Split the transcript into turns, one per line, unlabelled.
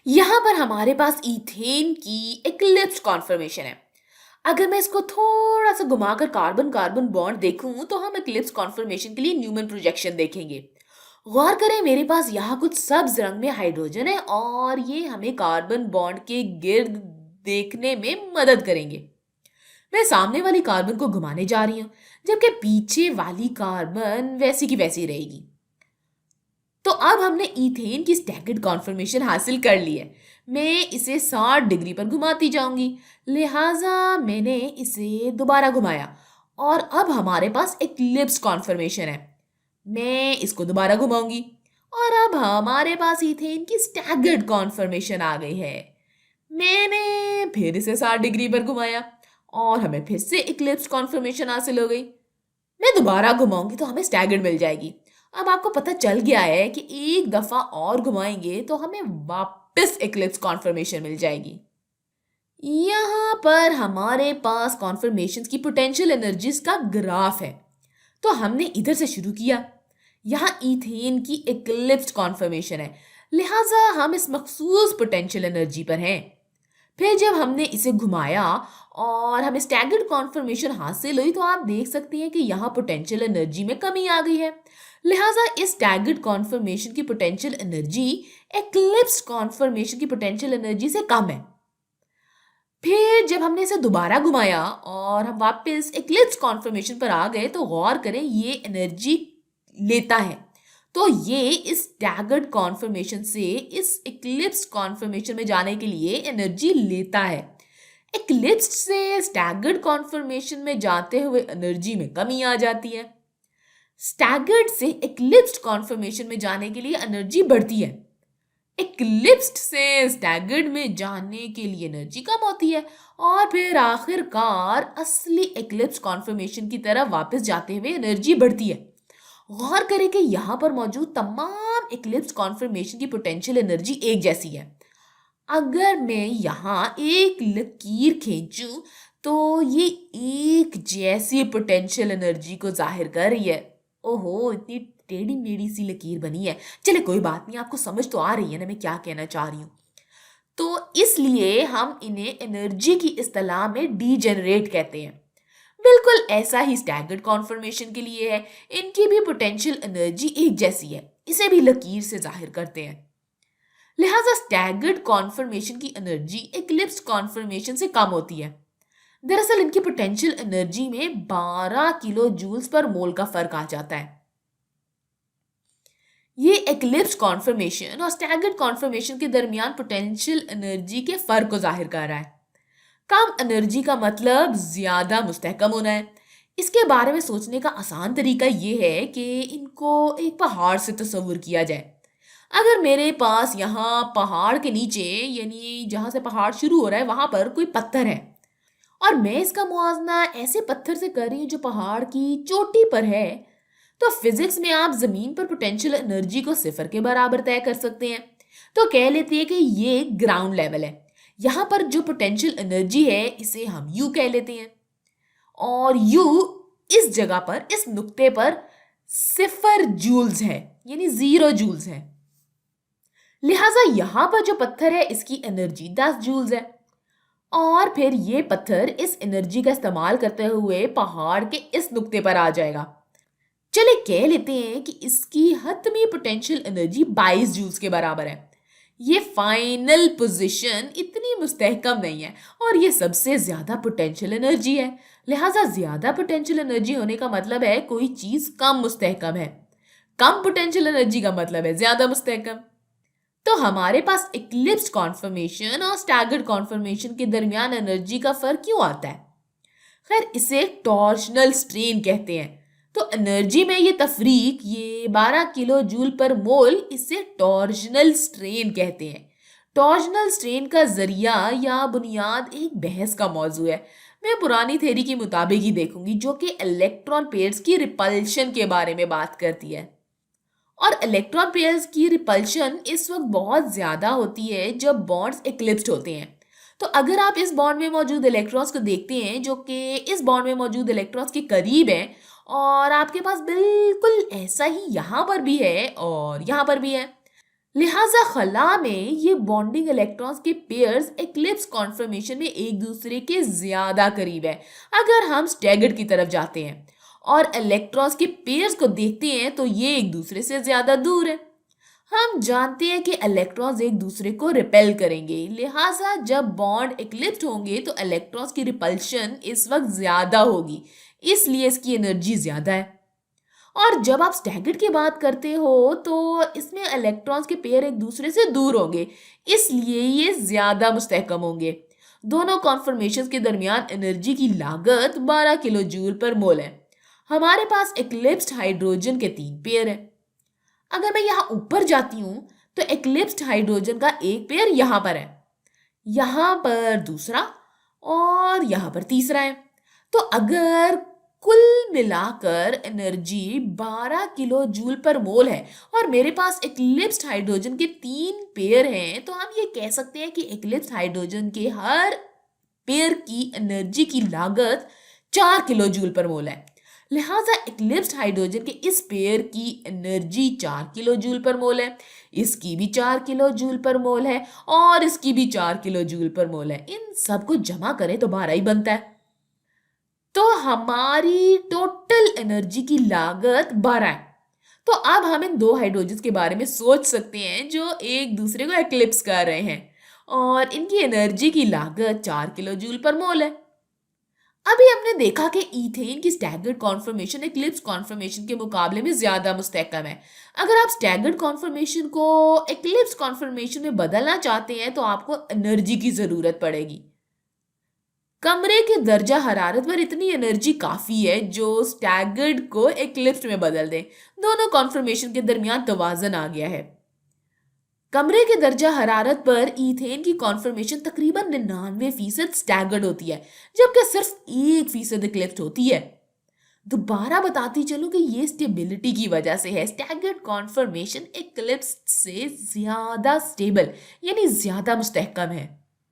यहाँ पर हमारे पास ईथेन की एक्लिप्स कॉन्फर्मेशन है। अगर मैं इसको थोड़ा सा घुमाकर कार्बन कार्बन बॉन्ड देखूं तो हम एक्लिप्स कॉन्फर्मेशन के लिए न्यूमन प्रोजेक्शन देखेंगे। गौर करें, मेरे पास यहाँ कुछ सब्ज रंग में हाइड्रोजन है और ये हमें कार्बन बॉन्ड के गिर्द देखने में मदद करेंगे। मैं सामने वाली कार्बन को घुमाने जा रही हूँ, जबकि पीछे वाली कार्बन वैसी की वैसी रहेगी। तो अब हमने ईथेन की स्टैगर्ड कॉन्फर्मेशन हासिल कर ली है। मैं इसे 60 डिग्री पर घुमाती जाऊंगी, लिहाजा मैंने इसे दोबारा घुमाया और अब हमारे पास एक्लिप्स कॉन्फर्मेशन है। मैं इसको दोबारा घुमाऊंगी और अब हमारे पास ईथेन की स्टैगर्ड कॉन्फर्मेशन आ गई है। मैंने फिर इसे 60 डिग्री पर घुमाया और हमें फिर से इक्लिप्स कॉन्फर्मेशन हासिल हो गई। मैं दोबारा घुमाऊंगी तो हमें स्टैगर्ड मिल जाएगी। अब आपको पता चल गया है कि एक दफा और घुमाएंगे तो हमें वापस इक्लिप्स कॉन्फर्मेशन मिल जाएगी। यहाँ पर हमारे पास कॉन्फर्मेशन की पोटेंशियल एनर्जीज का ग्राफ है। तो हमने इधर से शुरू किया। यहाँ ईथेन की इक्लिप्स कॉन्फर्मेशन है, लिहाजा हम इस मखसूस पोटेंशियल एनर्जी पर हैं। फिर जब हमने इसे घुमाया और हमें स्टैगर्ड कॉन्फर्मेशन हासिल हुई तो आप देख सकते हैं कि यहाँ पोटेंशियल एनर्जी में कमी आ गई है। लिहाजा इस स्टैगर्ड कॉन्फर्मेशन की पोटेंशियल एनर्जी एक्लिप्स कॉन्फर्मेशन की पोटेंशियल एनर्जी से कम है। फिर जब हमने इसे दोबारा घुमाया और हम वापस एक्लिप्स कॉन्फर्मेशन पर आ गए तो गौर करें ये एनर्जी लेता है। तो ये इस स्टैगर्ड कॉन्फर्मेशन से इस एक्लिप्स कॉन्फर्मेशन में जाने के लिए एनर्जी लेता है। एक्लिप्स से स्टैगर्ड कॉन्फर्मेशन में जाते हुए एनर्जी में कमी आ जाती है। स्टैगर्ड से एक्लिप्स्ड कॉन्फर्मेशन में जाने के लिए एनर्जी बढ़ती है। एक्लिप्स्ड से स्टैगर्ड में जाने के लिए एनर्जी कम होती है और फिर आखिरकार असली एक्लिप्स कॉन्फर्मेशन की तरफ वापस जाते हुए एनर्जी बढ़ती है। गौर करें कि यहाँ पर मौजूद तमाम एक्लिप्स कॉन्फर्मेशन की पोटेंशियल एनर्जी एक जैसी है। अगर मैं यहाँ एक लकीर खींचूं तो ये एक जैसी पोटेंशियल एनर्जी को जाहिर कर रही है। ओहो, इतनी टेढ़ी मेढ़ी सी लकीर बनी है। चले कोई बात नहीं, आपको समझ तो आ रही है ना मैं क्या कहना चाह रही हूँ। तो इसलिए हम इन्हें एनर्जी की इस्तेलाह में डीजेनरेट कहते हैं। बिल्कुल ऐसा ही स्टैगर्ड कॉन्फर्मेशन के लिए है। इनकी भी पोटेंशियल एनर्जी एक जैसी है, इसे भी लकीर से जाहिर करते हैं। लिहाजा स्टैगर्ड कॉन्फर्मेशन की एनर्जी एक्लिप्स कॉन्फर्मेशन से कम होती है। दरअसल इनकी पोटेंशियल एनर्जी में 12 किलो जूल्स पर मोल का फर्क आ जाता है। ये एक्लिप्स कॉन्फर्मेशन और स्टैगर्ड कॉन्फर्मेशन के दरमियान पोटेंशियल एनर्जी के फर्क को जाहिर कर रहा है। कम एनर्जी का मतलब ज्यादा मुस्तहकम होना है। इसके बारे में सोचने का आसान तरीका ये है कि इनको एक पहाड़ से तस्वुर किया जाए। अगर मेरे पास यहाँ पहाड़ के नीचे, यानी जहां से पहाड़ शुरू हो रहा है वहां पर कोई पत्थर है और मैं इसका मुआवजा ऐसे पत्थर से कर रही हूँ जो पहाड़ की चोटी पर है, तो फिजिक्स में आप जमीन पर पोटेंशियल एनर्जी को सिफर के बराबर तय कर सकते हैं। तो कह लेते हैं कि ये ग्राउंड लेवल है। यहाँ पर जो पोटेंशियल एनर्जी है इसे हम यू कह लेते हैं और यू इस जगह पर, इस नुक्ते पर 0 जूल्स है, यानी 0 जूल्स है। लिहाजा यहाँ पर जो पत्थर है इसकी एनर्जी 10 जूल्स है और फिर ये पत्थर इस एनर्जी का इस्तेमाल करते हुए पहाड़ के इस नुक्ते पर आ जाएगा। चले कह लेते हैं कि इसकी हतमी पोटेंशियल एनर्जी 22 जूल्स के बराबर है। ये फाइनल पोजीशन इतनी मुस्तहकम नहीं है और ये सबसे ज्यादा पोटेंशियल एनर्जी है। लिहाजा ज्यादा पोटेंशियल एनर्जी होने का मतलब है कोई चीज कम मुस्तहकम है। कम पोटेंशियल एनर्जी का मतलब है ज्यादा मुस्तहकम। तो हमारे पास इक्लिप्स कॉन्फर्मेशन और स्टैगर्ड कॉन्फर्मेशन के दरमियान एनर्जी का फर्क क्यों आता है? खैर, इसे टॉर्शनल स्ट्रेन कहते हैं। तो एनर्जी में ये तफरीक, ये 12 किलो जूल पर मोल, इसे टॉर्शनल स्ट्रेन कहते हैं। टॉर्शनल स्ट्रेन का जरिया या बुनियाद एक बहस का मौजू है। मैं पुरानी थ्योरी के मुताबिक ही देखूंगी जो कि इलेक्ट्रॉन पेयर्स की रिपल्शन के बारे में बात करती है। और इलेक्ट्रॉन पेयर्स की रिपल्शन इस वक्त बहुत ज्यादा होती है जब बॉन्ड्स एक्लिप्स्ड होते हैं। तो अगर आप इस बॉन्ड में मौजूद इलेक्ट्रॉन्स को देखते हैं जो कि इस बॉन्ड में मौजूद इलेक्ट्रॉन्स के करीब हैं और आपके पास बिल्कुल ऐसा ही यहाँ पर भी है और यहाँ पर भी है, लिहाजा खला में ये बॉन्डिंग इलेक्ट्रॉन्स के पेयर्स एक्लिप्स कॉन्फर्मेशन में एक दूसरे के ज्यादा करीब है। अगर हम स्टैगर्ड की तरफ जाते हैं और इलेक्ट्रॉन्स के पेयर्स को देखते हैं तो ये एक दूसरे से ज्यादा दूर है। हम जानते हैं कि इलेक्ट्रॉन्स एक दूसरे को रिपेल करेंगे, लिहाजा जब बॉन्ड एक्लिप्स्ड होंगे तो इलेक्ट्रॉन्स की रिपल्शन इस वक्त ज्यादा होगी, इसलिए इसकी एनर्जी ज्यादा है। और जब आप स्टैगर्ड की बात करते हो तो इसमें इलेक्ट्रॉन्स के पेयर एक दूसरे से दूर होंगे, इसलिए ये ज्यादा मुस्तहकम होंगे। दोनों कॉन्फर्मेशन के दरमियान एनर्जी की लागत 12 किलो जूल पर मोल है। हमारे पास एक्लिप्स्ड हाइड्रोजन के 3 पेयर है। अगर मैं यहाँ ऊपर जाती हूँ तो एक्लिप्स्ड हाइड्रोजन का एक पेयर यहाँ पर है, यहाँ पर दूसरा और यहाँ पर तीसरा है। तो अगर कुल मिलाकर एनर्जी 12 किलो जूल पर मोल है और मेरे पास एक्लिप्स्ड हाइड्रोजन के 3 पेयर हैं, तो हम ये कह सकते हैं कि एक्लिप्स्ड हाइड्रोजन के हर पेयर की एनर्जी की लागत 4 किलो जूल पर मोल है। लिहाजा एक्लिप्स्ड हाइड्रोजन के इस पेयर की एनर्जी 4 किलो जूल पर मोल है, इसकी भी 4 किलो जूल पर मोल है और इसकी भी 4 किलो जूल पर मोल है। इन सबको जमा करें तो 12 ही बनता है। तो हमारी टोटल एनर्जी की लागत 12 है। तो अब हम इन दो हाइड्रोजन के बारे में सोच सकते हैं जो एक दूसरे को एक्लिप्स कर रहे हैं और इनकी एनर्जी की लागत 4 किलो जूल पर मोल है। अभी हमने देखा कि ईथेन की स्टैगर्ड कॉन्फर्मेशन एक्लिप्स कॉन्फर्मेशन के मुकाबले में ज्यादा मुस्तहकम है। अगर आप स्टैगर्ड कॉन्फर्मेशन को एक्लिप्स कॉन्फर्मेशन में बदलना चाहते हैं तो आपको एनर्जी की जरूरत पड़ेगी। कमरे के दर्जा हरारत पर इतनी एनर्जी काफी है जो स्टैगर्ड को एक्लिप्स में बदल दे। दोनों कॉन्फर्मेशन के दरमियान तवाज़न आ गया है। कमरे के दर्जा हरारत पर ईथेन की कॉन्फर्मेशन तकरीबन 99% स्टैगर्ड होती है, जबकि सिर्फ 1% एक्लिप्स होती है। दोबारा बताती चलूं कि ये स्टेबिलिटी की वजह से है। स्टैगर्ड कॉन्फर्मेशन एक्लिप्स से ज्यादा स्टेबल यानी ज्यादा मुस्तहकम है।